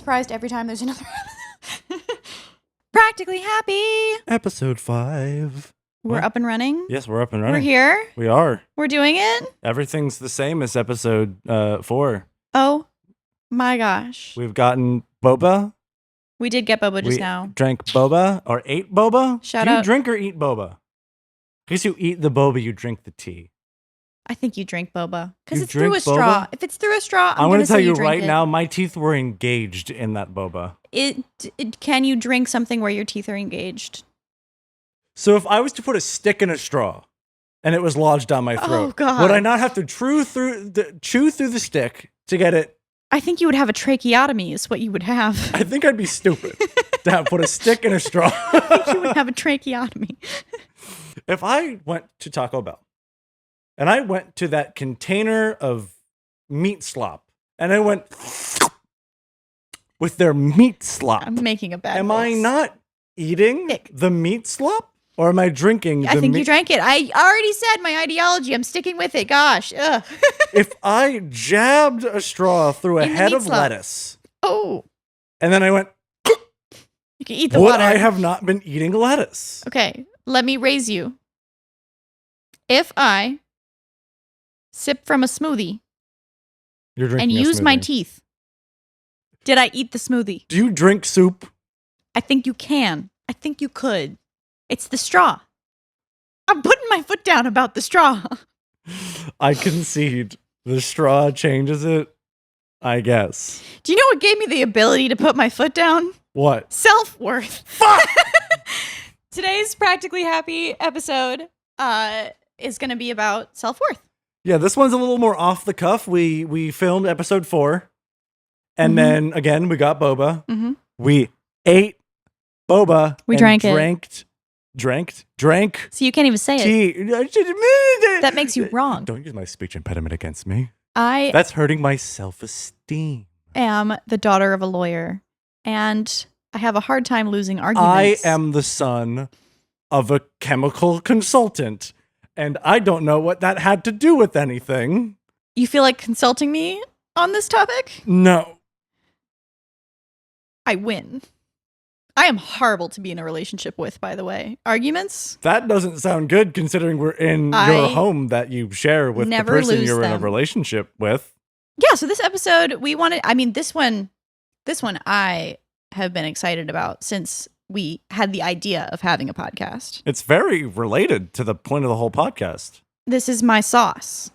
surprised every time there's another Practically Happy. Episode 5. We're up and running. Yes, we're up and running. We're here. We are. We're doing it. Everything's the same as episode 4. Oh my gosh. We've gotten boba. We did get boba just now. Drank boba or ate boba. Shout Do you out. drink or eat boba? Because you eat the boba, you drink the tea. I think you drink boba because You it's through a drink straw. boba? If it's through a straw, I'm going to tell you drink right it. now, my teeth were engaged in that boba. Can you drink something where your teeth are engaged? So if I was to put a stick in a straw and it was lodged down my throat, Oh, God. would I not have to chew through the stick to get it? I think you would have a tracheotomy is what you would have. I think I'd be stupid to have put a stick in a straw. I think you would have a tracheotomy. If I went to Taco Bell and I went to that container of meat slop and I went with their meat slop, I'm making a bad am face. I not eating Ick. the meat slop or am I drinking I the think meat? you drank it. I already said my ideology. I'm sticking with it. Gosh. Ugh. If I jabbed a straw through a In the head meat of slop. lettuce Oh, and then I went, you can eat the would water. I have not been eating lettuce? Okay, let me raise you. If I sip from a smoothie You're drinking and a use my smoothie. teeth, did I eat the smoothie? Do you drink soup? I think you can. I think you could. It's the straw. I'm putting my foot down about the straw. I concede. The straw changes it, I guess. Do you know what gave me the ability to put my foot down? What? Self-worth. Fuck! Today's Practically Happy episode is going to be about self-worth. Yeah, this one's a little more off the cuff. We filmed episode 4, and Mhm. then again we got boba. Mm-hmm. We ate boba. We and drank it. Drank So you can't even say it. tea. That makes you wrong. Don't use my speech impediment against me. I That's hurting my self-esteem. am the daughter of a lawyer, and I have a hard time losing I arguments. am the son of a chemical consultant, and I don't know what that had to do with anything. You feel like consulting me on this topic? No. I win. I am horrible to be in a relationship with, by the way. Arguments? That doesn't sound good considering we're in I your home that you share with the never person lose you're in a them. relationship with. Yeah, so this episode, we wanted, I mean, this one I have been excited about since we had the idea of having a podcast. It's very related to the point of the whole podcast. This is my sauce.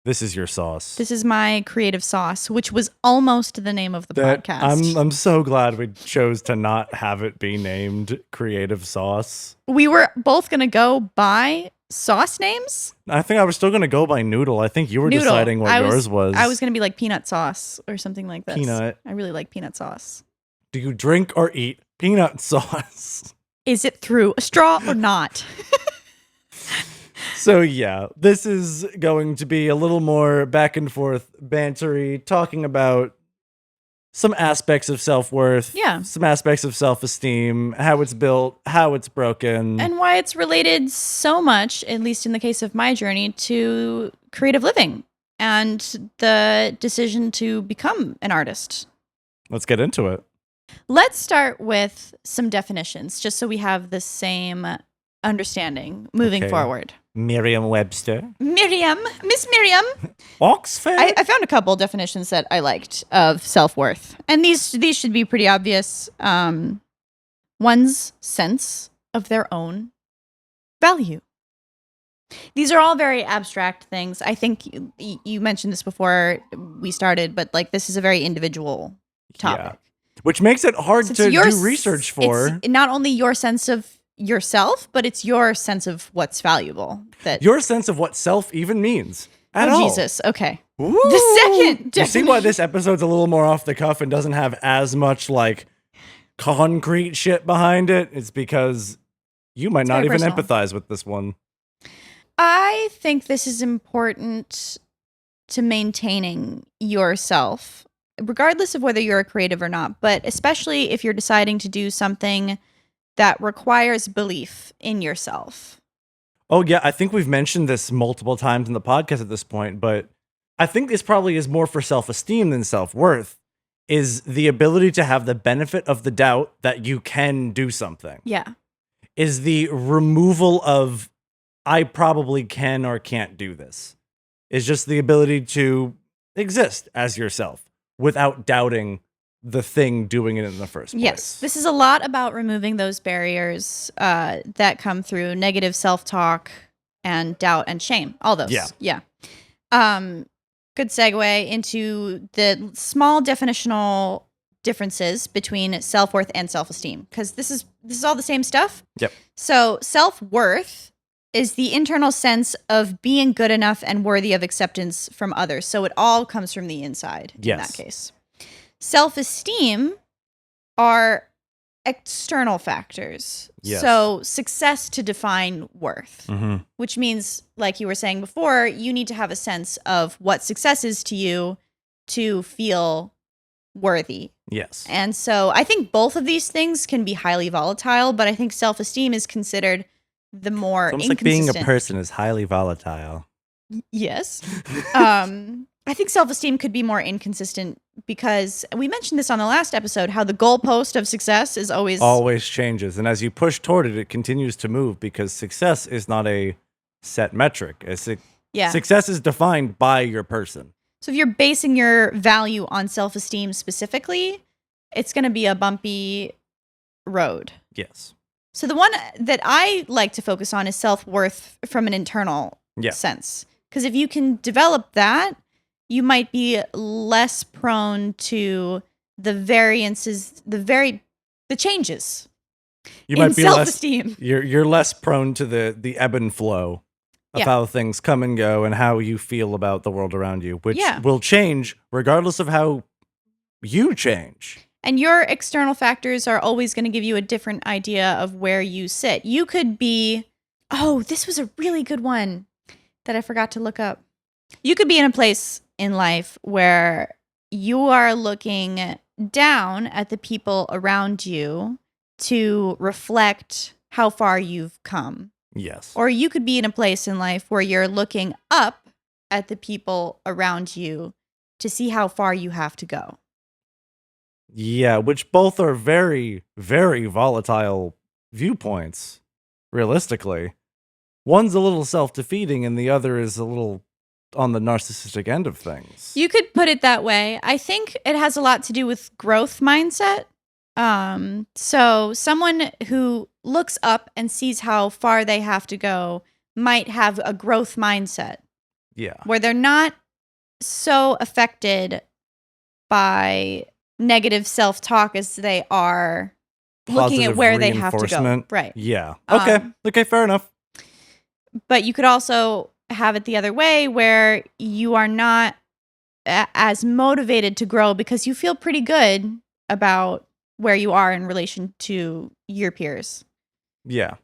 This is your sauce. This is my creative sauce, which was almost the name of the podcast. I'm so glad we chose to not have it be named Creative Sauce. We were both going to go by sauce names. I think I was still going to go by Noodle. I think you were Noodle. deciding what yours was. I was going to be like peanut sauce or something like this. Peanut. I really like peanut sauce. Do you drink or eat peanut sauce? Is it through a straw or not? So yeah, this is going to be a little more back and forth bantery, talking about some aspects of self-worth, Yeah. some aspects of self-esteem, how it's built, how it's broken. And why it's related so much, at least in the case of my journey, to creative living and the decision to become an artist. Let's get into it. Let's start with some definitions, just so we have the same understanding moving Okay. forward. Merriam-Webster. Miss Miriam. Oxford? I found a couple definitions that I liked of self-worth. And these should be pretty obvious. One's sense of their own value. These are all very abstract things. I think you mentioned this before we started, but like this is a very individual topic. Which makes it hard Since to your do research for. It's not only your sense of yourself, but it's your sense of what's valuable. That Your sense of what self even means at all. Jesus. Okay. Ooh. The second You see why definition- this episode's a little more off the cuff and doesn't have as much like concrete shit behind it? It's because you might not very even personal. empathize with this one. I think this is important to maintaining yourself, regardless of whether you're a creative or not, but especially if you're deciding to do something that requires belief in yourself. Oh yeah, I think we've mentioned this multiple times in the podcast at this point, but I think this probably is more for self-esteem than self-worth. is the ability to have the benefit of the doubt that you can do something. Yeah. Is the removal of I probably can or can't do this. Is just the ability to exist as yourself without doubting the thing doing it in the first place. Yes, this is a lot about removing those barriers that come through negative self-talk and doubt and shame. All those. Yeah. Good segue into the small definitional differences between self-worth and self-esteem, because this is all the same stuff. Yep. So self-worth is the internal sense of being good enough and worthy of acceptance from others. So it all comes from the inside in that case. Self-esteem are external factors. Yes. So success to define worth, which means, like you were saying before, you need to have a sense of what success is to you to feel worthy. Yes. And so I think both of these things can be highly volatile, but I think self-esteem is considered the more It's almost like being a person is highly volatile. Yes. I think self-esteem could be more inconsistent because we mentioned this on the last episode, how the goalpost of success is always changes. And as you push toward it, it continues to move because success is not a set metric. Success is defined by your person. So if you're basing your value on self-esteem specifically, it's going to be a bumpy road. Yes. So the one that I like to focus on is self-worth from an internal sense. Because if you can develop that, you might be less prone to the variances, the changes. You might be self-esteem. You're less prone to the ebb and flow of how things come and go and how you feel about the world around you, which will change regardless of how you change. And your external factors are always going to give you a different idea of where you sit. You could be, this was a really good one that I forgot to look up. You could be in a place in life where you are looking down at the people around you to reflect how far you've come. Yes. Or you could be in a place in life where you're looking up at the people around you to see how far you have to go. Yeah, which both are very, very volatile viewpoints, realistically. One's a little self-defeating and the other is a little on the narcissistic end of things. You could put it that way. I think it has a lot to do with growth mindset. So someone who looks up and sees how far they have to go might have a growth mindset. Yeah. Where they're not so affected by negative self-talk as they are looking at where they have to go. Right. Yeah. Okay, fair enough. But you could also have it the other way where you are not as motivated to grow because you feel pretty good about where you are in relation to your peers. Yeah.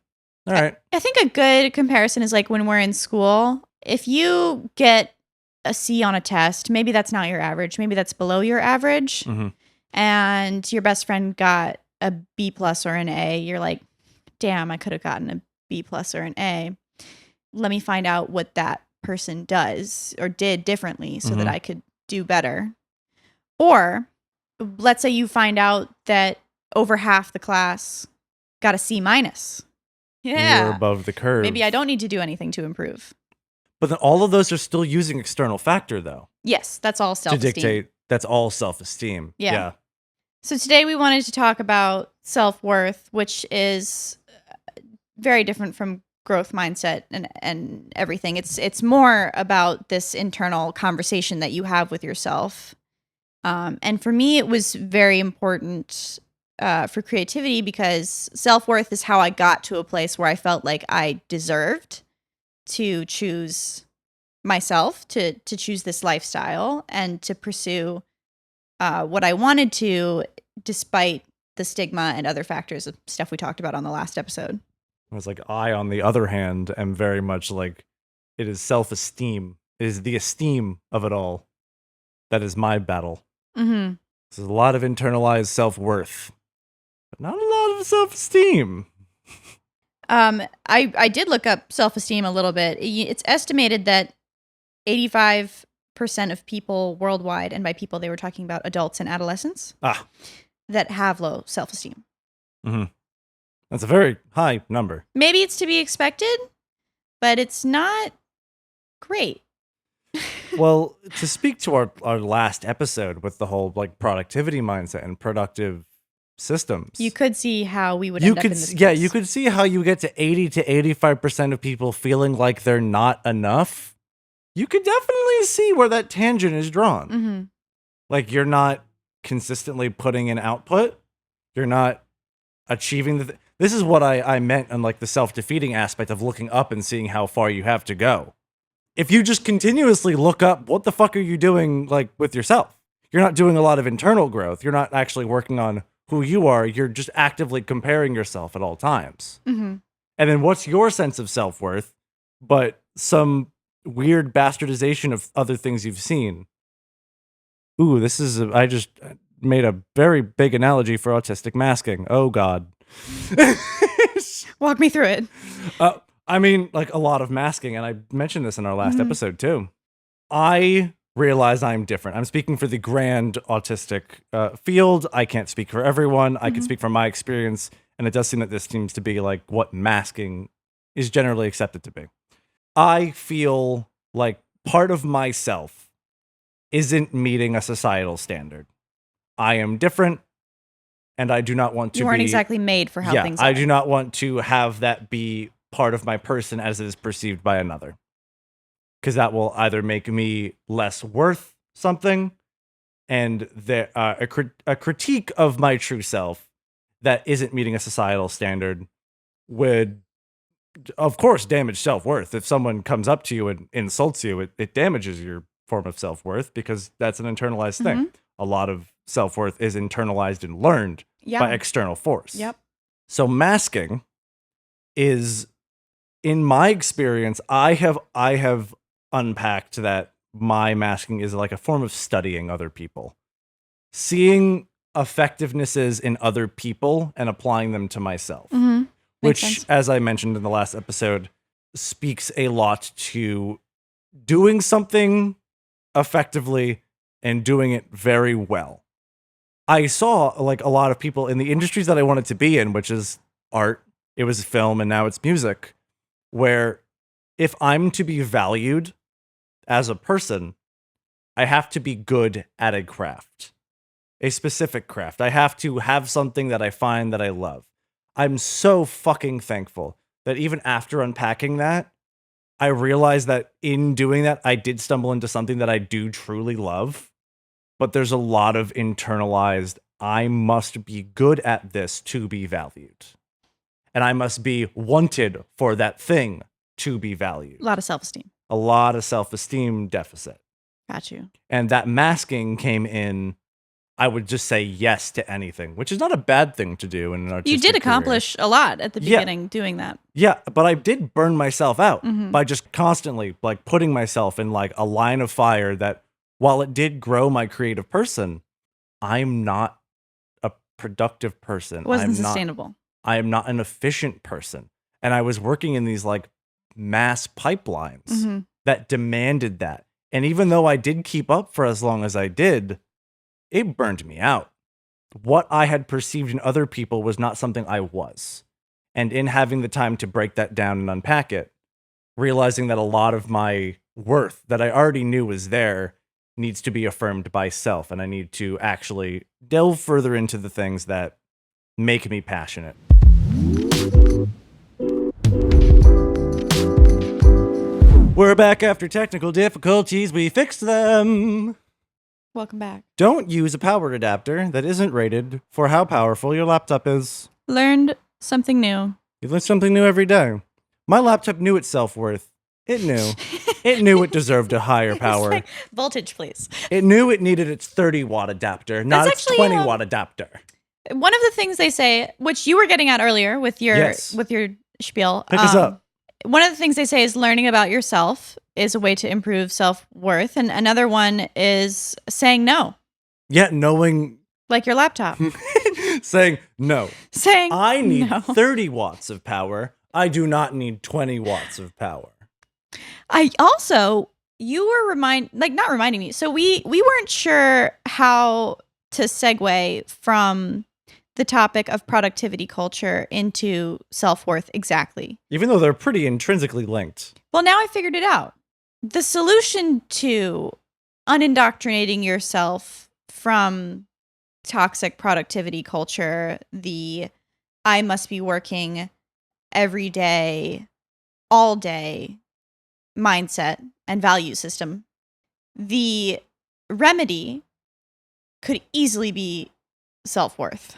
All right. I think a good comparison is like when we're in school. If you get a C on a test, maybe that's not your average. Maybe that's below your average. And your best friend got a B plus or an A. You're like, damn, I could have gotten a B plus or an A. Let me find out what that person does or did differently so that I could do better. Or let's say you find out that over half the class got a C minus. Yeah. You're above the curve. Maybe I don't need to do anything to improve. But then all of those are still using external factor, though. Yes, that's all self-esteem. To dictate, that's all self-esteem. Yeah. So today we wanted to talk about self-worth, which is very different from growth mindset and everything. It's more about this internal conversation that you have with yourself. And for me, it was very important for creativity because self-worth is how I got to a place where I felt like I deserved to choose myself, to choose this lifestyle and to pursue what I wanted to, despite the stigma and other factors of stuff we talked about on the last episode. I was like, I, on the other hand, am very much like, it is self-esteem. It is the esteem of it all. That is my battle. There's a lot of internalized self-worth, but not a lot of self-esteem. I did look up self-esteem a little bit. It's estimated that 85% percent of people worldwide, and by people they were talking about adults and adolescents, that have low self-esteem. Mm-hmm. That's a very high number. Maybe it's to be expected, but it's not great. Well, to speak to our last episode with the whole like productivity mindset and productive systems, You could see how we would end up in this yeah, place. you could see how you get to 80 to 85% of people feeling like they're not enough. You could definitely see where that tangent is drawn. Mm-hmm. Like you're not consistently putting in output. You're not achieving this is what I meant on like the self-defeating aspect of looking up and seeing how far you have to go. If you just continuously look up, what the fuck are you doing like with yourself? You're not doing a lot of internal growth. You're not actually working on who you are. You're just actively comparing yourself at all times. Mm-hmm. And then what's your sense of self-worth? But some weird bastardization of other things you've seen. Ooh, I just made a very big analogy for autistic masking. Oh, God. Walk me through it. I mean, like a lot of masking, and I mentioned this in our last episode too. I realize I'm different. I'm speaking for the grand autistic field. I can't speak for everyone. I can speak from my experience, and it does seem that this seems to be like what masking is generally accepted to be. I feel like part of myself isn't meeting a societal standard. I am different, and I do not want to be... You weren't exactly made for how things are. I do not want to have that be part of my person as it is perceived by another. Because that will either make me less worth something, and a critique of my true self that isn't meeting a societal standard would, of course, damage self-worth. If someone comes up to you and insults you, it damages your form of self-worth because that's an internalized thing. A lot of self-worth is internalized and learned by external force. Yep. So masking is, in my experience, I have unpacked that my masking is like a form of studying other people, seeing effectivenesses in other people and applying them to myself, which, as I mentioned in the last episode, speaks a lot to doing something effectively and doing it very well. I saw like a lot of people in the industries that I wanted to be in, which is art, it was film, and now it's music, where if I'm to be valued as a person, I have to be good at a craft, a specific craft. I have to have something that I find that I love. I'm so fucking thankful that even after unpacking that, I realized that in doing that, I did stumble into something that I do truly love, but there's a lot of internalized, I must be good at this to be valued. And I must be wanted for that thing to be valued. A lot of self-esteem. A lot of self-esteem deficit. Got you. And that masking came in, I would just say yes to anything, which is not a bad thing to do in an artistic You did career. accomplish a lot at the beginning doing that. Yeah, but I did burn myself out by just constantly like putting myself in like a line of fire that while it did grow my creative person, I'm not a productive person. It wasn't sustainable. I am not an efficient person. And I was working in these like mass pipelines that demanded that. And even though I did keep up for as long as I did, it burned me out. What I had perceived in other people was not something I was. And in having the time to break that down and unpack it, realizing that a lot of my worth that I already knew was there needs to be affirmed by self. And I need to actually delve further into the things that make me passionate. We're back after technical difficulties. We fixed them. Welcome back. Don't use a power adapter that isn't rated for how powerful your laptop is. Learned something new. You learn something new every day. My laptop knew its self-worth. It knew. It knew it deserved a higher power. Like, voltage, please. It knew it needed its 30-watt adapter, not its 20-watt adapter. One of the things they say, which you were getting at earlier with your spiel. Pick us up. One of the things they say is learning about yourself is a way to improve self-worth. And another one is saying no. Yeah, knowing. Like your laptop. Saying no. Saying I need no. 30 watts of power. I do not need 20 watts of power. I also you were not reminding me. So we weren't sure how to segue from the topic of productivity culture into self-worth exactly. Even though they're pretty intrinsically linked. Well, now I figured it out. The solution to unindoctrinating yourself from toxic productivity culture, the I must be working every day, all day mindset and value system, the remedy could easily be self-worth.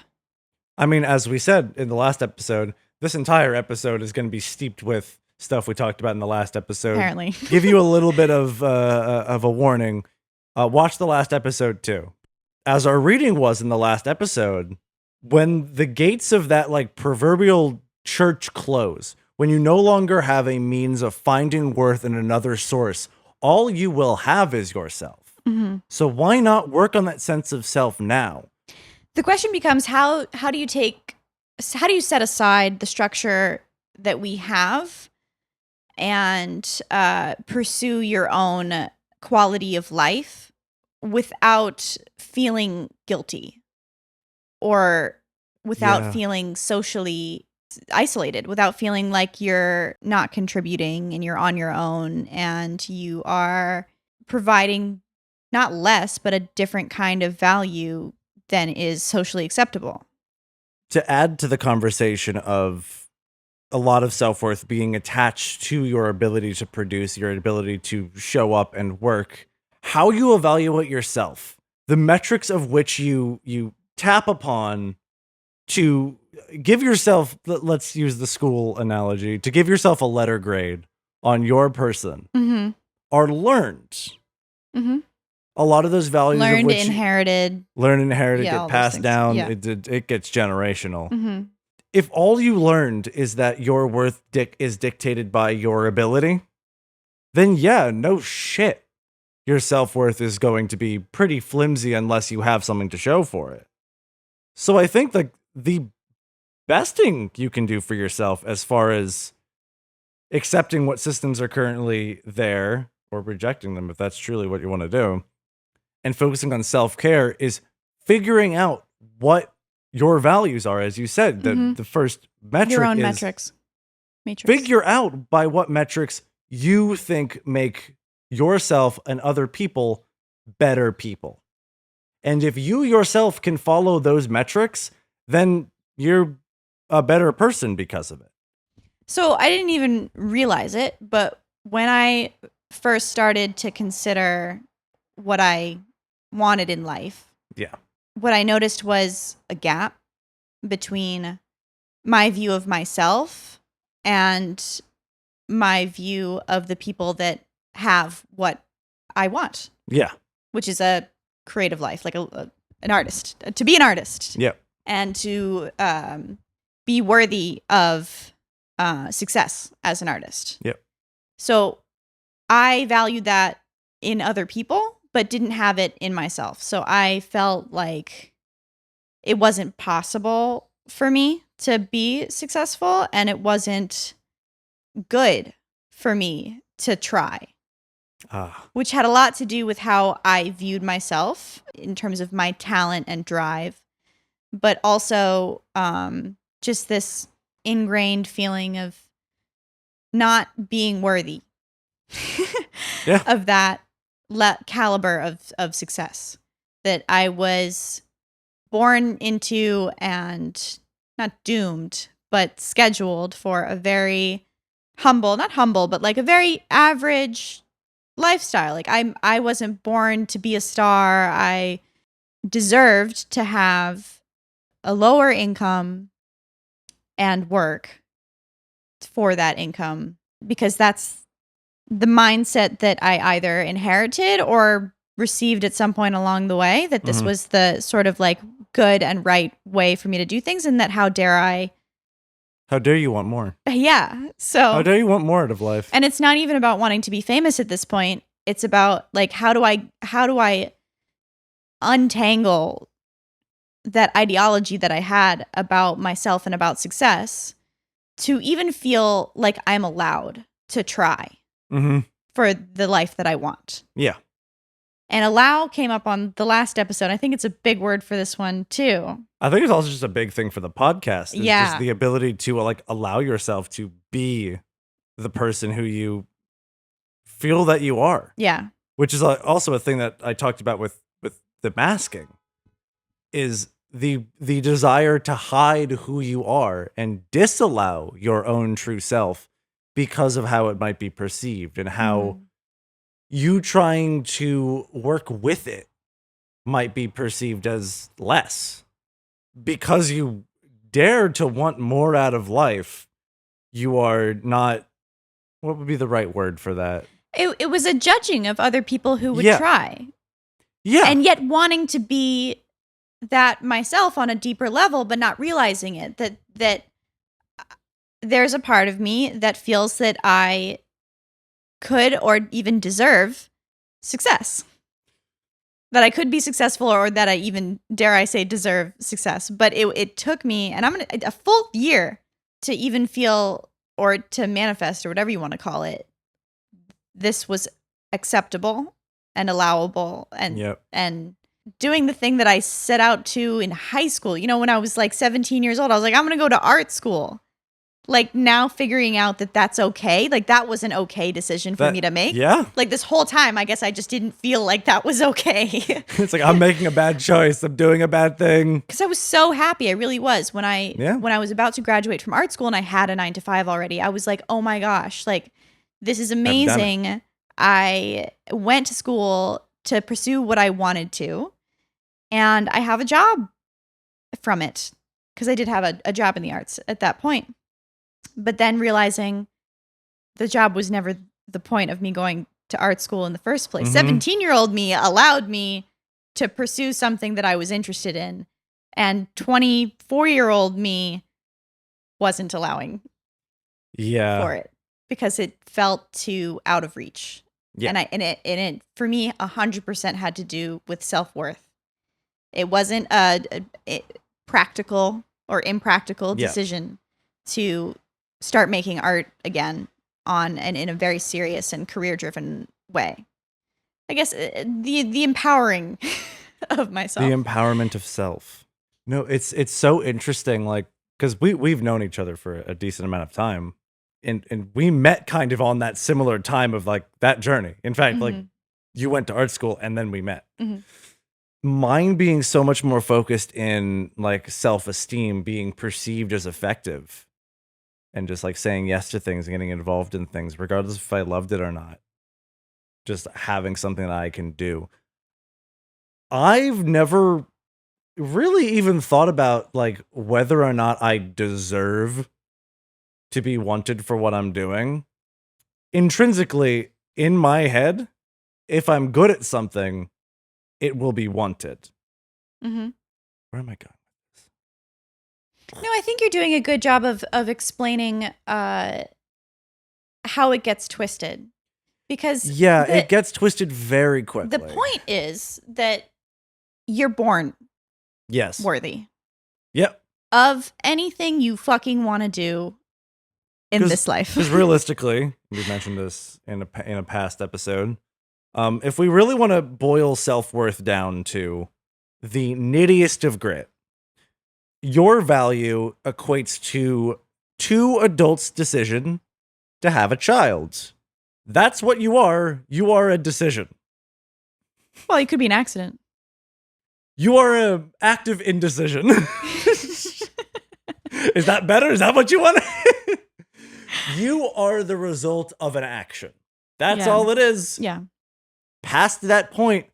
I mean, as we said in the last episode, this entire episode is going to be steeped with stuff we talked about in the last episode. Apparently. Give you a little bit of a warning. Watch the last episode too. As our reading was in the last episode, when the gates of that like proverbial church close, when you no longer have a means of finding worth in another source, all you will have is yourself. Mm-hmm. So why not work on that sense of self now? The question becomes how do you set aside the structure that we have and pursue your own quality of life without feeling guilty or without feeling socially isolated, without feeling like you're not contributing and you're on your own and you are providing not less, but a different kind of value than is socially acceptable. To add to the conversation of a lot of self-worth being attached to your ability to produce, your ability to show up and work, how you evaluate yourself, the metrics of which you tap upon to give yourself, let's use the school analogy, to give yourself a letter grade on your person, are learned. Mm-hmm. A lot of those values learned, of which inherited, get passed down. Yeah. It gets generational. Mm-hmm. If all you learned is that your worth is dictated by your ability, then yeah, no shit. Your self-worth is going to be pretty flimsy unless you have something to show for it. So I think the best thing you can do for yourself as far as accepting what systems are currently there or rejecting them, if that's truly what you want to do, and focusing on self-care is figuring out what your values are. As you said, the first metric your own is metrics. Figure out by what metrics you think make yourself and other people better people. And if you yourself can follow those metrics, then you're a better person because of it. So I didn't even realize it, but when I first started to consider what I wanted in life, what I noticed was a gap between my view of myself and my view of the people that have what I want. Yeah. Which is a creative life, like an artist, to be an artist. Yeah. And to be worthy of success as an artist. Yep. So I valued that in other people, but didn't have it in myself. So I felt like it wasn't possible for me to be successful, and it wasn't good for me to try. Which had a lot to do with how I viewed myself in terms of my talent and drive, but also just this ingrained feeling of not being worthy of that caliber of success that I was born into, and not doomed, but scheduled for a very not humble, but like a very average lifestyle. Like I wasn't born to be a star. I deserved to have a lower income and work for that income, because that's the mindset that I either inherited or received at some point along the way, that this was the sort of like good and right way for me to do things, and that how dare you want more? Yeah. So how dare you want more out of life? And it's not even about wanting to be famous at this point. It's about like how do I untangle that ideology that I had about myself and about success to even feel like I'm allowed to try. for the life that I want. Yeah. And allow came up on the last episode. I think it's a big word for this one too. I think it's also just a big thing for the podcast. It's Yeah. just the ability to like allow yourself to be the person who you feel that you are. Yeah. Which is also a thing that I talked about with the masking, is the desire to hide who you are and disallow your own true self because of how it might be perceived, and how you trying to work with it might be perceived as less. Because you dare to want more out of life, you are not, what would be the right word for that? It was a judging of other people who would try. Yeah. And yet wanting to be that myself on a deeper level, but not realizing it, that there's a part of me that feels that I could or even deserve success. That I could be successful, or that I even, dare I say, deserve success. But it took me, and a full year to even feel, or to manifest, or whatever you want to call it, this was acceptable and allowable, and doing the thing that I set out to in high school. You know, when I was like 17 years old, I was like, I'm going to go to art school. Like, now figuring out that that's okay. Like, that was an okay decision for me to make. Yeah. Like, this whole time, I guess I just didn't feel like that was okay. It's like, I'm making a bad choice. I'm doing a bad thing. Because I was so happy. I really was. When I was about to graduate from art school and I had a 9-to-5 already, I was like, oh my gosh, like, this is amazing. I went to school to pursue what I wanted to, and I have a job from it, because I did have a job in the arts at that point. But then realizing the job was never the point of me going to art school in the first place. 17-year-old me allowed me to pursue something that I was interested in, and 24-year-old me wasn't allowing for it, because it felt too out of reach. Yeah. And it for me 100% had to do with self-worth. It wasn't a practical or impractical decision to start making art again in a very serious and career-driven way. I guess the empowering of myself. The empowerment of self. No, it's so interesting, like, because we've known each other for a decent amount of time. And we met kind of on that similar time of like that journey. In fact, like, you went to art school and then we met. Mine being so much more focused in like self-esteem, being perceived as effective, and just like saying yes to things and getting involved in things, regardless if I loved it or not. Just having something that I can do. I've never really even thought about like whether or not I deserve to be wanted for what I'm doing. Intrinsically, in my head, if I'm good at something, it will be wanted. Where am I going? No, I think you're doing a good job of explaining how it gets twisted. Because it gets twisted very quickly. The point is that you're born worthy. Yep. Of anything you fucking want to do in this life. Because realistically, we mentioned this in a past episode, if we really want to boil self-worth down to the nittiest of grit, your value equates to two adults' decision to have a child. That's what you are. You are a decision. Well, it could be an accident. You are an active indecision. Is that better? Is that what you want? You are the result of an action. That's all it is. Yeah. Past that point,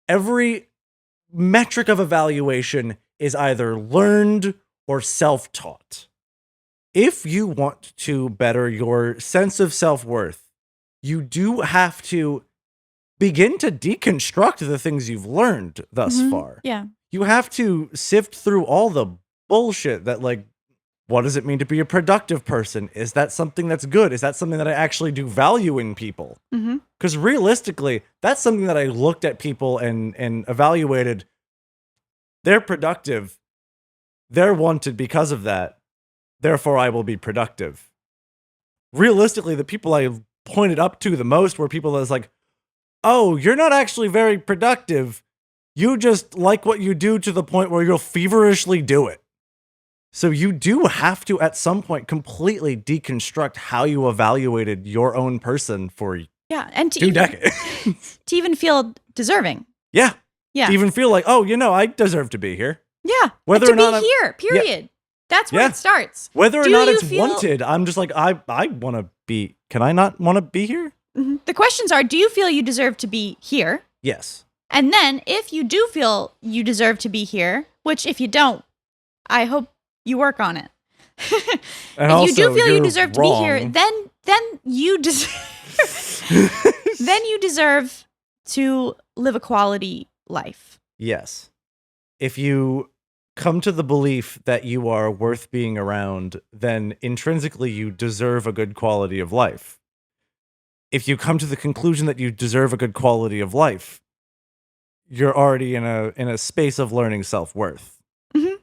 every metric of evaluation is either learned or self-taught. If you want to better your sense of self-worth, you do have to begin to deconstruct the things you've learned thus far. Yeah. You have to sift through all the bullshit that, like, what does it mean to be a productive person? Is that something that's good? Is that something that I actually do value in people? Because realistically, that's something that I looked at people and evaluated. They're productive. They're wanted because of that. Therefore, I will be productive. Realistically, the people I pointed up to the most, where people is like, oh, you're not actually very productive. You just like what you do to the point where you'll feverishly do it. So you do have to, at some point, completely deconstruct how you evaluated your own person for and 2 decades. to even feel deserving. Yeah. Yeah. To even feel like, oh, I deserve to be here. Yeah. Whether to or not be here, period. Yeah. That's where it starts. Whether or not it's wanted, I'm just like, I want to be. Can I not want to be here? Mm-hmm. The questions are, do you feel you deserve to be here? Yes. And then if you do feel you deserve to be here, which if you don't, I hope you work on it. And if also, you do feel you deserve wrong. to be here, then you deserve then you deserve to live a quality life. Yes. If you come to the belief that you are worth being around, then intrinsically you deserve a good quality of life. If you come to the conclusion that you deserve a good quality of life, you're already in a space of learning self-worth. Mm-hmm.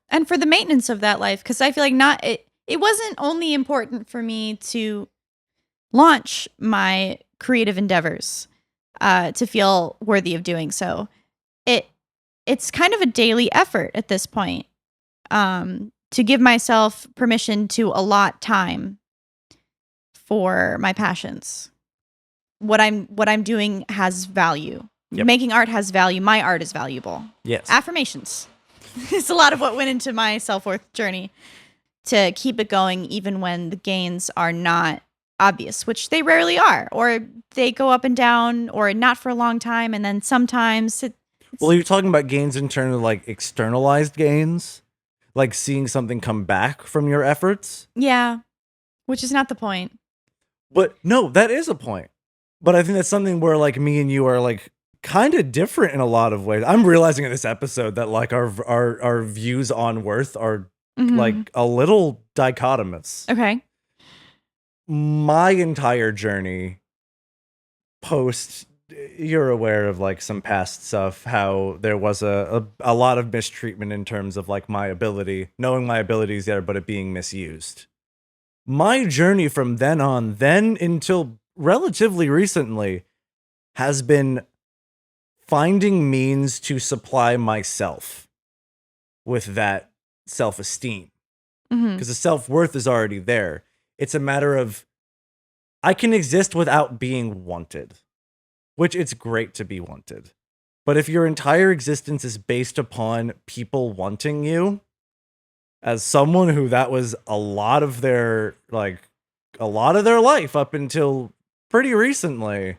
And for the maintenance of that life, because I feel like it wasn't only important for me to launch my creative endeavors to feel worthy of doing so. It's kind of a daily effort at this point to give myself permission to allot time for my passions. What I'm doing has value. Yep. Making art has value. My art is valuable. Yes. Affirmations. It's a lot of what went into my self-worth journey to keep it going even when the gains are not obvious, which they rarely are, or they go up and down, or not for a long time, and then sometimes well, you're talking about gains in terms of like externalized gains, like seeing something come back from your efforts. Yeah, which is not the point. But no, that is a point. But I think that's something where like me and you are like kind of different in a lot of ways. I'm realizing in this episode that like our views on worth are like a little dichotomous. Okay. My entire journey post, you're aware of like some past stuff, how there was a lot of mistreatment in terms of like my ability, knowing my abilities there, but it being misused. My journey from then until relatively recently has been finding means to supply myself with that self-esteem. Because the self-worth is already there. It's a matter of, I can exist without being wanted, which it's great to be wanted. But if your entire existence is based upon people wanting you, as someone who that was a lot of their life up until pretty recently,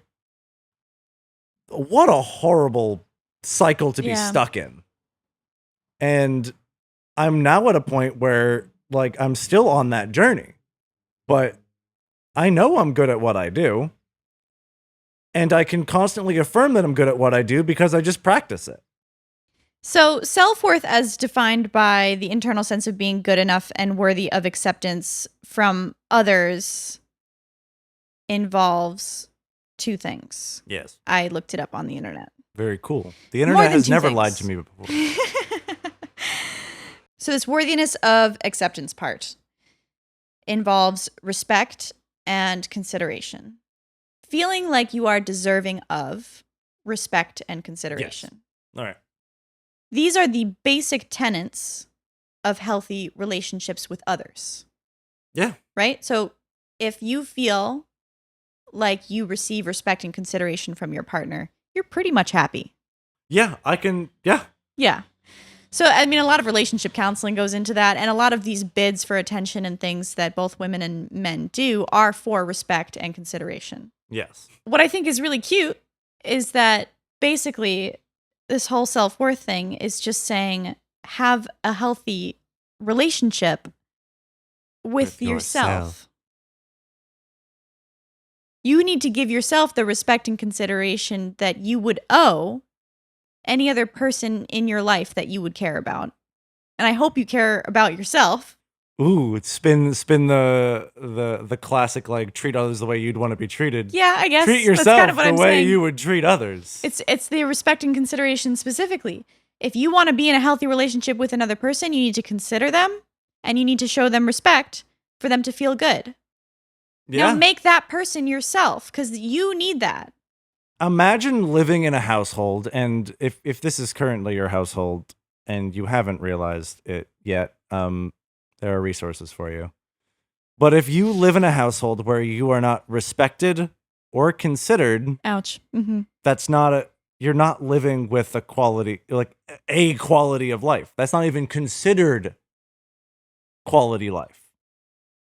what a horrible cycle to be stuck in. And I'm now at a point where like I'm still on that journey, but I know I'm good at what I do. And I can constantly affirm that I'm good at what I do because I just practice it. So self-worth as defined by the internal sense of being good enough and worthy of acceptance from others involves 2 things. Yes. I looked it up on the internet. Very cool. The internet has never lied to me before. So this worthiness of acceptance part involves respect and consideration. Feeling like you are deserving of respect and consideration. Yes. All right. These are the basic tenets of healthy relationships with others. Yeah. Right? So if you feel like you receive respect and consideration from your partner, you're pretty much happy. Yeah, Yeah. So, I mean, a lot of relationship counseling goes into that, and a lot of these bids for attention and things that both women and men do are for respect and consideration. Yes. What I think is really cute is that basically this whole self-worth thing is just saying have a healthy relationship with yourself. You need to give yourself the respect and consideration that you would owe any other person in your life that you would care about. And I hope you care about yourself. Ooh, spin the classic like treat others the way you'd want to be treated. Yeah, I guess treat yourself that's kind of what the I'm way saying. you would treat others. It's the respect and consideration specifically. If you want to be in a healthy relationship with another person, you need to consider them and you need to show them respect for them to feel good. Now make that person yourself because you need that. Imagine living in a household, and if this is currently your household and you haven't realized it yet, there are resources for you. But if you live in a household where you are not respected or considered, ouch, you're not living with a quality of life. That's not even considered quality life.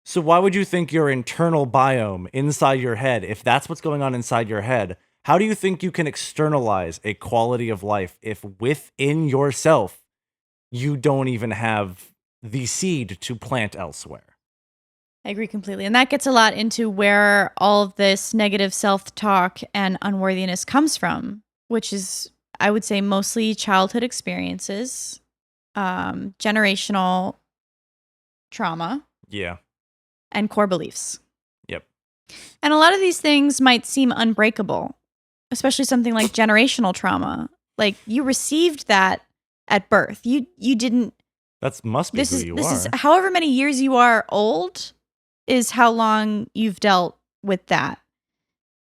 So why would you think your internal biome inside your head, if that's what's going on inside your head, how do you think you can externalize a quality of life if within yourself you don't even have the seed to plant elsewhere? I agree completely. And that gets a lot into where all of this negative self-talk and unworthiness comes from, which is, I would say, mostly childhood experiences, generational trauma. Yeah. And core beliefs. Yep. And a lot of these things might seem unbreakable, especially something like generational trauma. Like you received that at birth. You didn't. That must be who you are. This is however many years you are old is how long you've dealt with that.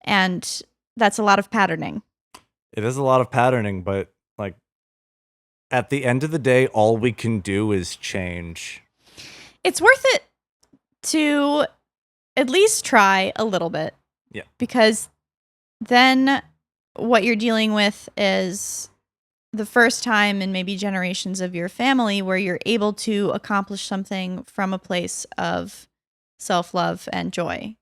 And that's a lot of patterning. It is a lot of patterning, but like at the end of the day, all we can do is change. It's worth it to at least try a little bit. Yeah. Because then what you're dealing with is the first time in maybe generations of your family where you're able to accomplish something from a place of self-love and joy.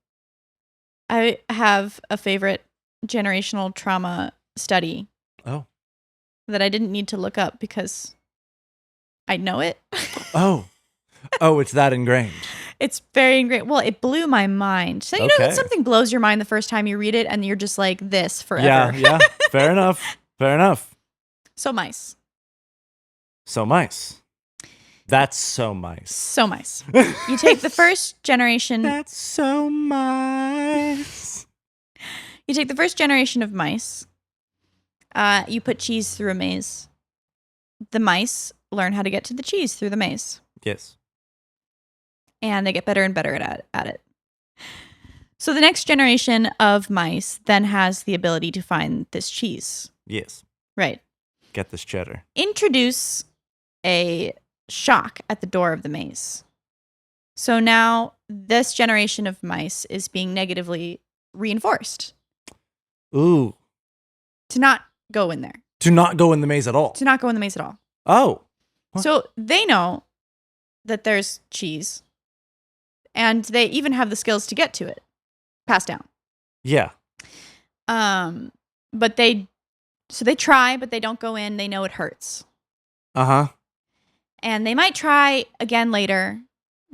I have a favorite generational trauma study. Oh. That I didn't need to look up because I know it. Oh, it's that ingrained. It's very ingrained. Well, it blew my mind. So, you know that something blows your mind the first time you read it and you're just like this forever. Yeah. Fair enough. So mice. That's so mice. So mice. You take the first generation. That's so mice. You take the first generation of mice. You put cheese through a maze. The mice learn how to get to the cheese through the maze. Yes. And they get better and better at it. So the next generation of mice then has the ability to find this cheese. Yes. Right. Get this cheddar. Introduce a shock at the door of the maze. So now this generation of mice is being negatively reinforced. Ooh. To not go in there. To not go in the maze at all. Oh. What? So they know that there's cheese. And they even have the skills to get to it. Passed down. Yeah. But they try, but they don't go in. They know it hurts. Uh-huh. And they might try again later,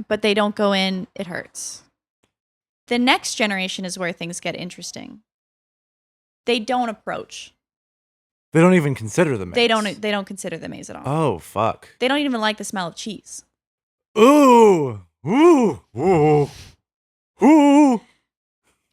but they don't go in. It hurts. The next generation is where things get interesting. They don't approach. They don't even consider the maze. They don't consider the maze at all. Oh, fuck. They don't even like the smell of cheese. Ooh. Ooh. Ooh. Ooh.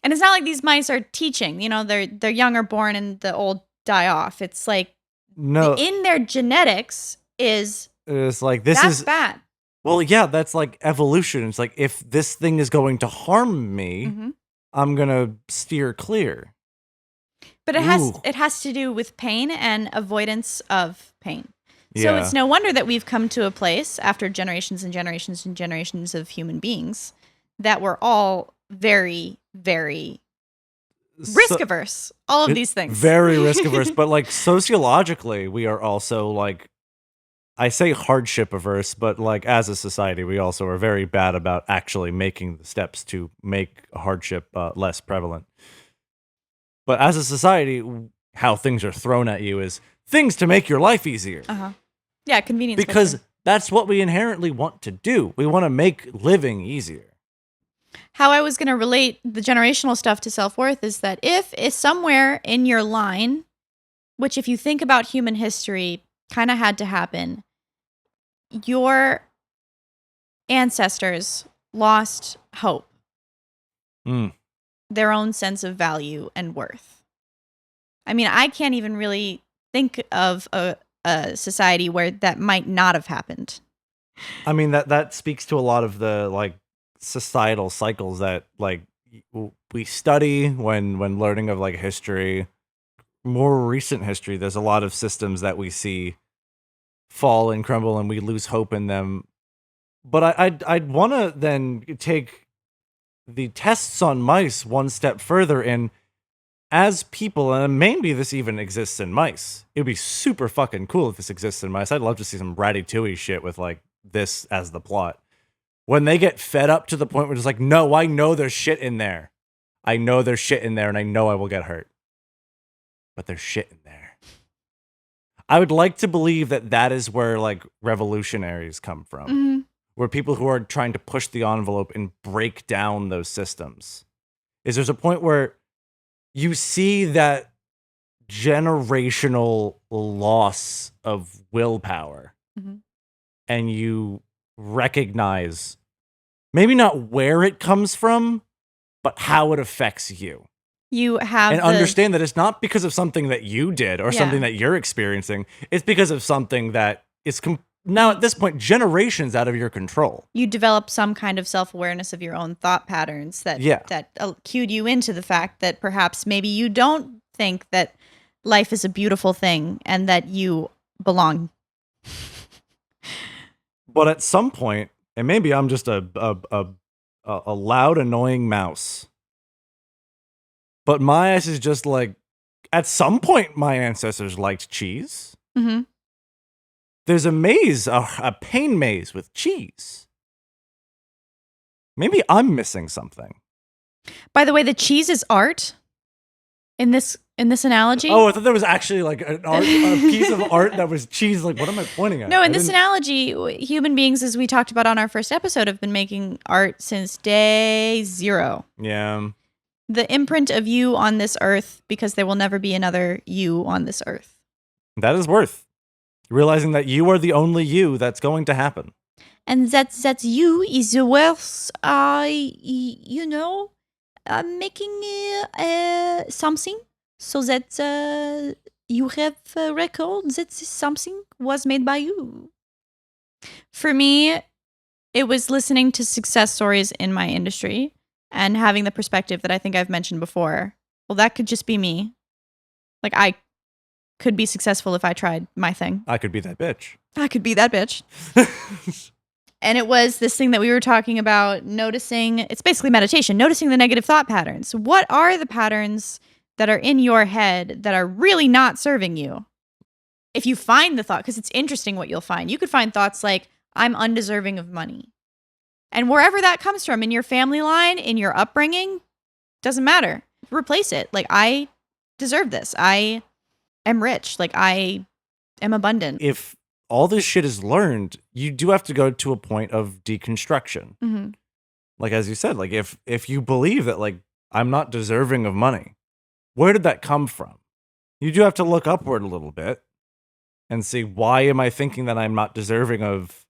And it's not like these mice are teaching. You know, they're young or born and the old die off. It's like no. In their genetics is it's like that's bad. Well, yeah, that's like evolution. It's like if this thing is going to harm me, I'm gonna steer clear. But it has to do with pain and avoidance of pain. So it's no wonder that we've come to a place after generations and generations and generations of human beings that we're all very, very risk averse. All of these things. Very risk averse. But like sociologically, we are also like, I say hardship averse, but like as a society, we also are very bad about actually making the steps to make hardship less prevalent. But as a society, how things are thrown at you is things to make your life easier. Uh-huh. Yeah, convenience. Because that's what we inherently want to do. We want to make living easier. How I was going to relate the generational stuff to self-worth is that if it's somewhere in your line, which if you think about human history kind of had to happen, your ancestors lost hope. Their own sense of value and worth. I mean, I can't even really think of a society where that might not have happened. I mean, that speaks to a lot of the like societal cycles that like we study when learning of like history, more recent history, there's a lot of systems that we see fall and crumble and we lose hope in them. But I'd want to then take the tests on mice one step further in, as people, and maybe this even exists in mice. It would be super fucking cool if this exists in mice. I'd love to see some Ratatouille shit with like this as the plot. When they get fed up to the point where it's like, no, I know there's shit in there. I know there's shit in there and I know I will get hurt. But there's shit in there. I would like to believe that that is where like revolutionaries come from. Mm-hmm. Where people who are trying to push the envelope and break down those systems. Is there's a point where you see that generational loss of willpower and you recognize maybe not where it comes from, but how it affects you. You have and understand that it's not because of something that you did or something that you're experiencing. It's because of something that is now at this point generations out of your control. You develop some kind of self-awareness of your own thought patterns that cued you into the fact that perhaps maybe you don't think that life is a beautiful thing and that you belong. But at some point, and maybe I'm just a loud, annoying mouse, but my ass is just like, at some point, my ancestors liked cheese. Mm-hmm. There's a maze, a pain maze with cheese. Maybe I'm missing something. By the way, the cheese is art in this analogy. Oh, I thought there was actually like a piece of art that was cheese. Like, what am I pointing at? No, in this analogy, human beings, as we talked about on our first episode, have been making art since day zero. Yeah. The imprint of you on this earth, because there will never be another you on this earth. That is worth realizing that you are the only you that's going to happen. And that you is worth, making something so that you have a record that something was made by you. For me, it was listening to success stories in my industry and having the perspective that I think I've mentioned before. Well, that could just be me. Like, I could be successful if I tried my thing. I could be that bitch. I could be that bitch. And it was this thing that we were talking about, noticing, it's basically meditation, noticing the negative thought patterns. What are the patterns that are in your head that are really not serving you? If you find the thought, because it's interesting what you'll find. You could find thoughts like, I'm undeserving of money. And wherever that comes from, in your family line, in your upbringing, doesn't matter. Replace it. Like, I deserve this. I am rich. Like, I am abundant. If all this shit is learned, you do have to go to a point of deconstruction. Mm-hmm. Like, as you said, like if you believe that like I'm not deserving of money, where did that come from? You do have to look upward a little bit and see, why am I thinking that I'm not deserving of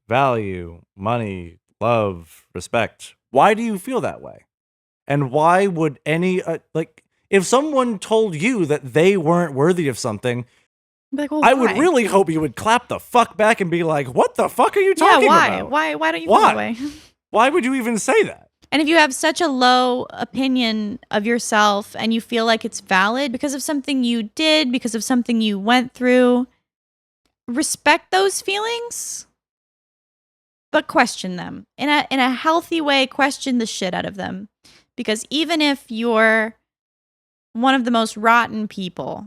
value, money, love, respect? Why do you feel that way? And why would any if someone told you that they weren't worthy of something, like, well, I would really hope you would clap the fuck back and be like, what the fuck are you talking about? Why don't you feel that way? Why would you even say that? And if you have such a low opinion of yourself and you feel like it's valid because of something you did, because of something you went through, respect those feelings, but question them. In a healthy way, question the shit out of them. Because even if you're one of the most rotten people,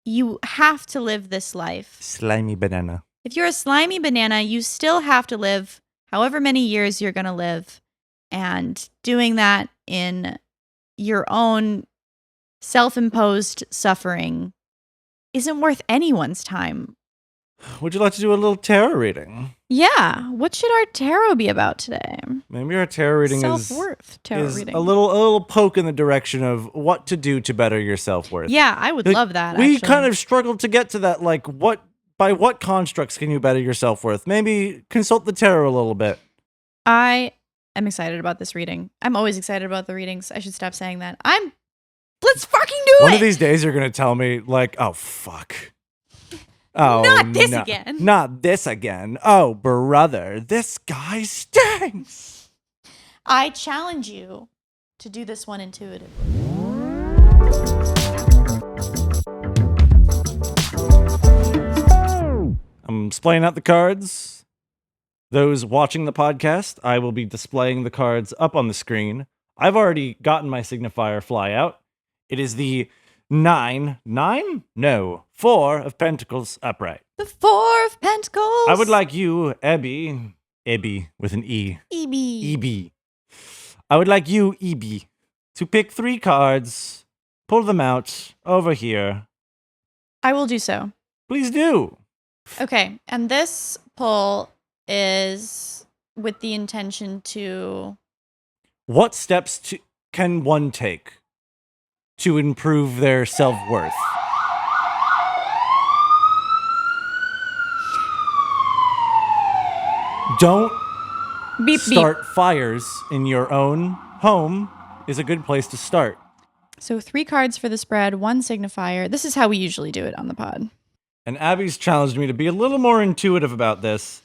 you have to live this life. Slimy banana. If you're a slimy banana, you still have to live however many years you're going to live. And doing that in your own self-imposed suffering isn't worth anyone's time. Would you like to do a little tarot reading? Yeah. What should our tarot be about today? Maybe our tarot reading self-worth tarot is reading. a little poke in the direction of what to do to better your self-worth. Yeah, I would love that. We actually. kind of struggled to get to that. Like, by what constructs can you better your self-worth? Maybe consult the tarot a little bit. I am excited about this reading. I'm always excited about the readings. I should stop saying that. Let's fucking do it. One of these days you're going to tell me like, oh, fuck. Oh, not this again. Not this again. Oh, brother, this guy stinks. I challenge you to do this one intuitively. I'm displaying out the cards. Those watching the podcast, I will be displaying the cards up on the screen. I've already gotten my signifier fly out. It is the 4 of Pentacles upright. The 4 of Pentacles. I would like you, Ebby with an E. EB. I would like you, EB, to pick 3 cards, pull them out over here. I will do so. Please do. Okay, and this pull is with the intention to... What steps can one take to improve their self-worth? Don't start fires in your own home is a good place to start. So 3 cards for the spread, 1 signifier. This is how we usually do it on the pod. And Abby's challenged me to be a little more intuitive about this.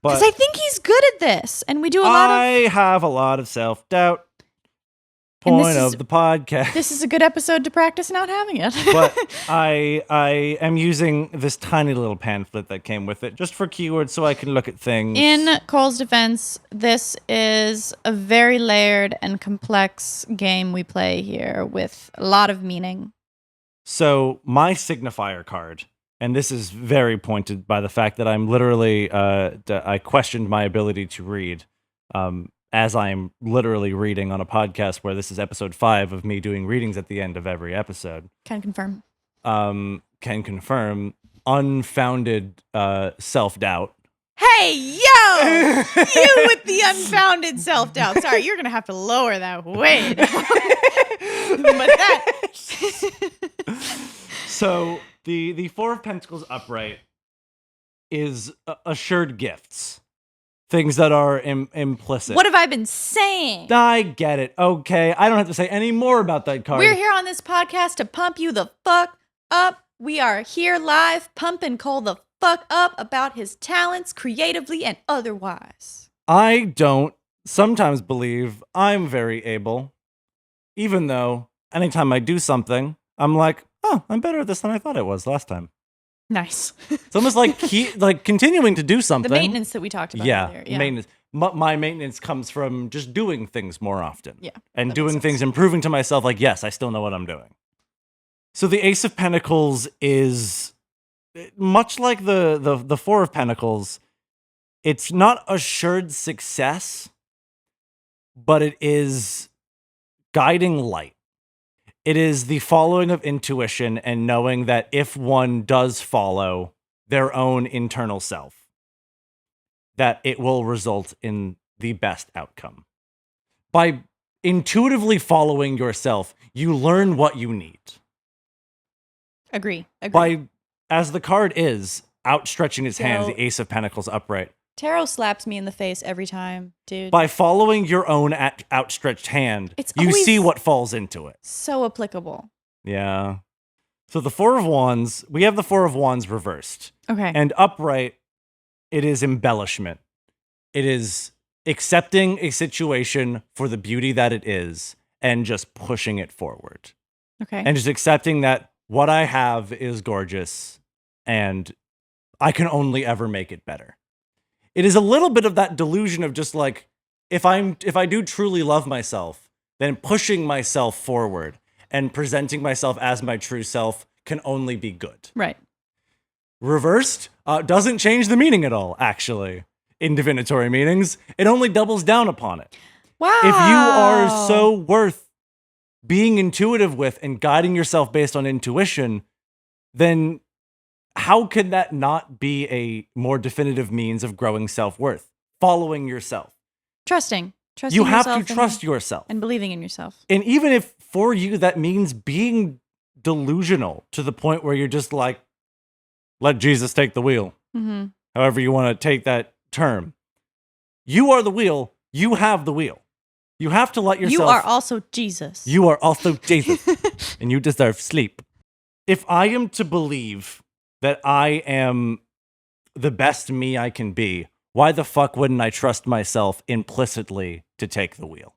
Because I think he's good at this. And we do a lot of... I have a lot of self-doubt. Point of the podcast. This is a good episode to practice not having it. But I am using this tiny little pamphlet that came with it just for keywords so I can look at things. In Cole's defense, this is a very layered and complex game we play here with a lot of meaning. So my signifier card, and this is very pointed by the fact that I'm literally, I questioned my ability to read. As I'm literally reading on a podcast where this is episode 5 of me doing readings at the end of every episode. Can confirm. Can confirm unfounded self-doubt. Hey, yo! You with the unfounded self-doubt. Sorry, you're going to have to lower that weight. But that... So the 4 of Pentacles upright is assured gifts. Things that are implicit. What have I been saying? I get it. Okay. I don't have to say any more about that card. We're here on this podcast to pump you the fuck up. We are here live pumping Cole the fuck up about his talents creatively and otherwise. I don't sometimes believe I'm very able, even though anytime I do something, I'm like, oh, I'm better at this than I thought I was last time. Nice. It's almost like continuing to do something. The maintenance that we talked about earlier. Yeah, maintenance. My maintenance comes from just doing things more often. Yeah. And doing things, improving to myself, like, yes, I still know what I'm doing. So the Ace of Pentacles is much like the 4 of Pentacles. It's not assured success, but it is guiding light. It is the following of intuition and knowing that if one does follow their own internal self, that it will result in the best outcome. By intuitively following yourself, you learn what you need. Agree. As the card is, outstretching his hand, the Ace of Pentacles upright. Tarot slaps me in the face every time, dude. By following your own outstretched hand, you see what falls into it. So applicable. Yeah. So the 4 of Wands, we have the 4 of Wands reversed. Okay. And upright, it is embellishment. It is accepting a situation for the beauty that it is and just pushing it forward. Okay. And just accepting that what I have is gorgeous and I can only ever make it better. It is a little bit of that delusion of just like, if I do truly love myself, then pushing myself forward and presenting myself as my true self can only be good. Right. Reversed doesn't change the meaning at all, actually. In divinatory meanings, it only doubles down upon it. Wow. If you are so worth being intuitive with and guiding yourself based on intuition, then how can that not be a more definitive means of growing self-worth? Following yourself. Trusting you have to trust yourself. And believing in yourself. And even if for you that means being delusional to the point where you're just like, let Jesus take the wheel. Mm-hmm. However you want to take that term. You are the wheel. You have the wheel. You have to let yourself... You are also Jesus. You are also Jesus. And you deserve sleep. If I am to believe that I am the best me I can be, why the fuck wouldn't I trust myself implicitly to take the wheel?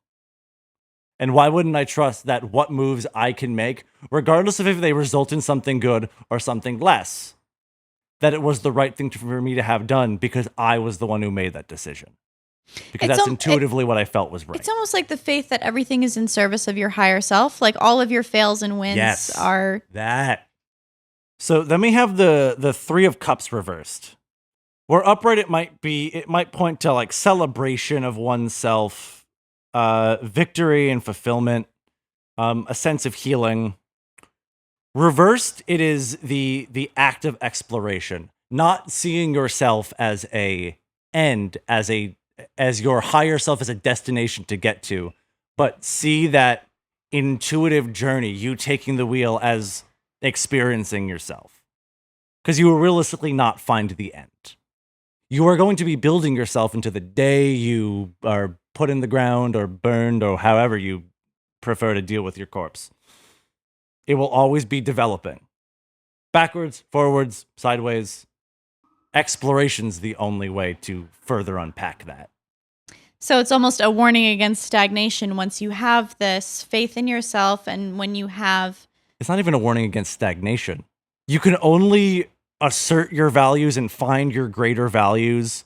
And why wouldn't I trust that what moves I can make, regardless of if they result in something good or something less, that it was the right thing for me to have done because I was the one who made that decision? Because that's intuitively what I felt was right. It's almost like the faith that everything is in service of your higher self. Like all of your fails and wins are that. So then we have the Three of Cups reversed. Where upright, it might point to like celebration of oneself, victory and fulfillment, a sense of healing. Reversed, it is the act of exploration, not seeing yourself as a end, as your higher self as a destination to get to, but see that intuitive journey, you taking the wheel as experiencing yourself. Because you will realistically not find the end. You are going to be building yourself into the day you are put in the ground or burned or however you prefer to deal with your corpse. It will always be developing. Backwards, forwards, sideways. Exploration's the only way to further unpack that. So it's almost a warning against stagnation once you have this faith in yourself and when you have... It's not even a warning against stagnation. You can only assert your values and find your greater values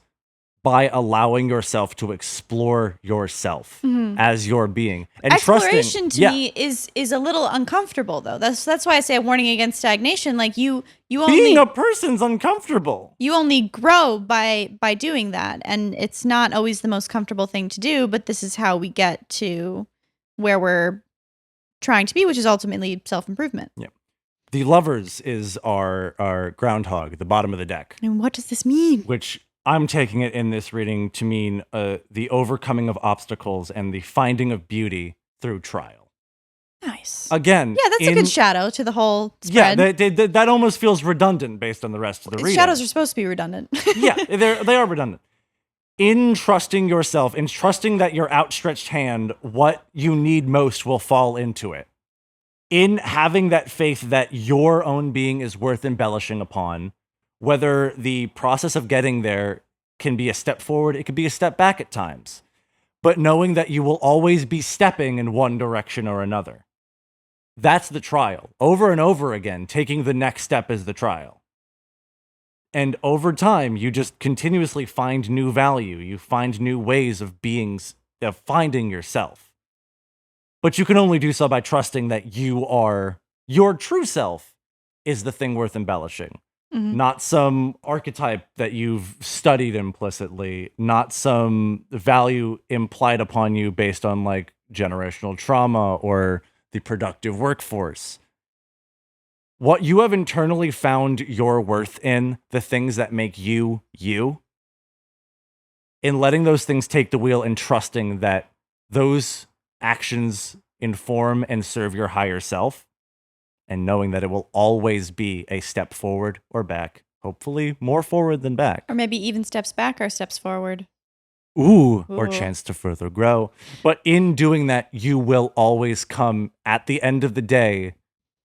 by allowing yourself to explore yourself as your being. And exploration to me is a little uncomfortable though. That's why I say a warning against stagnation. Like you only being a person's uncomfortable. You only grow by doing that, and it's not always the most comfortable thing to do. But this is how we get to where we're trying to be, which is ultimately self-improvement. Yeah. The Lovers is our groundhog, the bottom of the deck. And what does this mean? Which I'm taking it in this reading to mean the overcoming of obstacles and the finding of beauty through trial. Nice. Again, yeah, that's a good shadow to the whole spread. Yeah, that almost feels redundant based on the rest of the reading. Shadows are supposed to be redundant. Yeah, they are redundant. In trusting yourself, in trusting that your outstretched hand, what you need most will fall into it. In having that faith that your own being is worth embellishing upon, whether the process of getting there can be a step forward, it could be a step back at times, but knowing that you will always be stepping in one direction or another. That's the trial. Over and over again, taking the next step is the trial. And over time, you just continuously find new value. You find new ways of finding yourself. But you can only do so by trusting that your true self is the thing worth embellishing. Mm-hmm. Not some archetype that you've studied implicitly, not some value implied upon you based on like generational trauma or the productive workforce. What you have internally found your worth in, the things that make you, you, in letting those things take the wheel and trusting that those actions inform and serve your higher self, and knowing that it will always be a step forward or back, hopefully more forward than back. Or maybe even steps back are steps forward. Ooh, or chance to further grow. But in doing that, you will always come at the end of the day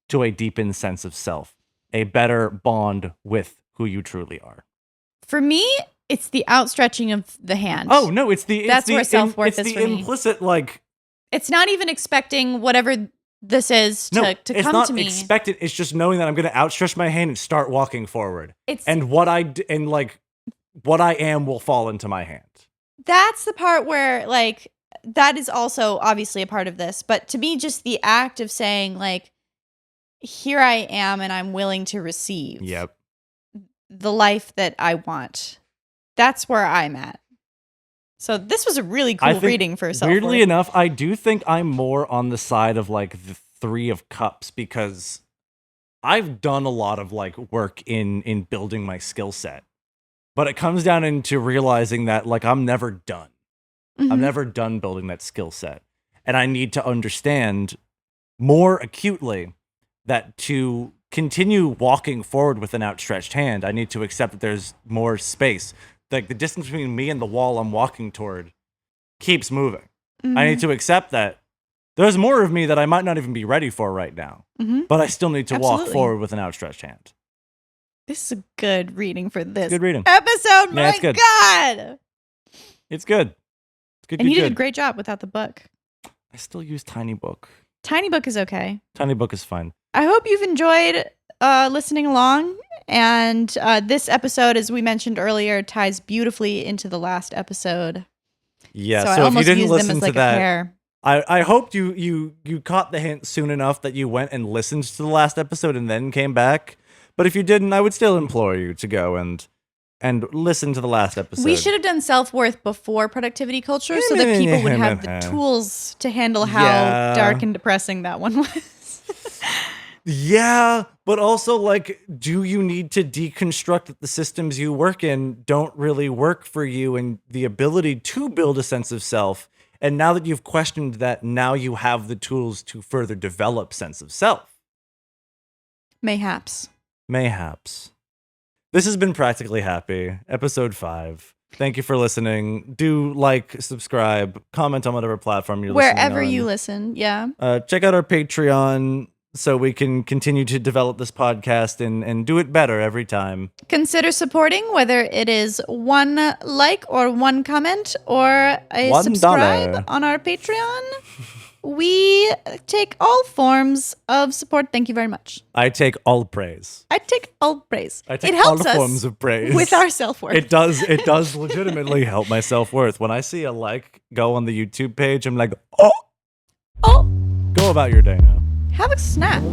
to a deepened sense of self, a better bond with who you truly are. For me, it's the outstretching of the hand. Oh, no, that's where self-worth is for me. It's the implicit, like... It's not even expecting whatever this is to come to me. It's not expected. It's just knowing that I'm going to outstretch my hand and start walking forward. And what I am will fall into my hand. That's the part where, like, that is also obviously a part of this. But to me, just the act of saying, like, here I am and I'm willing to receive the life that I want. That's where I'm at. So this was a really cool reading for self-worth. Weirdly enough, I do think I'm more on the side of like the Three of Cups because I've done a lot of like work in building my skill set. But it comes down into realizing that like I'm never done. Mm-hmm. I'm never done building that skill set. And I need to understand more acutely that to continue walking forward with an outstretched hand, I need to accept that there's more space. Like the distance between me and the wall I'm walking toward keeps moving. Mm-hmm. I need to accept that there's more of me that I might not even be ready for right now, but I still need to walk forward with an outstretched hand. This is a good reading for this good reading. episode. My God. It's good. It's good. And you did a great job without the book. I still use TinyBook. TinyBook is okay. TinyBook is fine. I hope you've enjoyed listening along. And this episode, as we mentioned earlier, ties beautifully into the last episode. Yeah, so I if you almost didn't use them listen as to like a that, pair. I hoped you caught the hint soon enough that you went and listened to the last episode and then came back. But if you didn't, I would still implore you to go and listen to the last episode. We should have done self-worth before productivity culture so that people would have the tools to handle how dark and depressing that one was. Yeah, but also, like, do you need to deconstruct that the systems you work in don't really work for you and the ability to build a sense of self? And now that you've questioned that, now you have the tools to further develop sense of self. Mayhaps. This has been Practically Happy, episode 5. Thank you for listening. Do like, subscribe, comment on whatever platform you're listening on. Wherever you listen, yeah. Check out our Patreon so we can continue to develop this podcast and do it better every time. Consider supporting, whether it is 1 like or 1 comment or a $1 subscribe on our Patreon. We take all forms of support. Thank you very much. I take all praise. I take all praise. I take it helps all us forms of praise with our self-worth. It does legitimately help my self-worth. When I see a like go on the YouTube page, I'm like, oh, Oh, go about your day now. have a snack.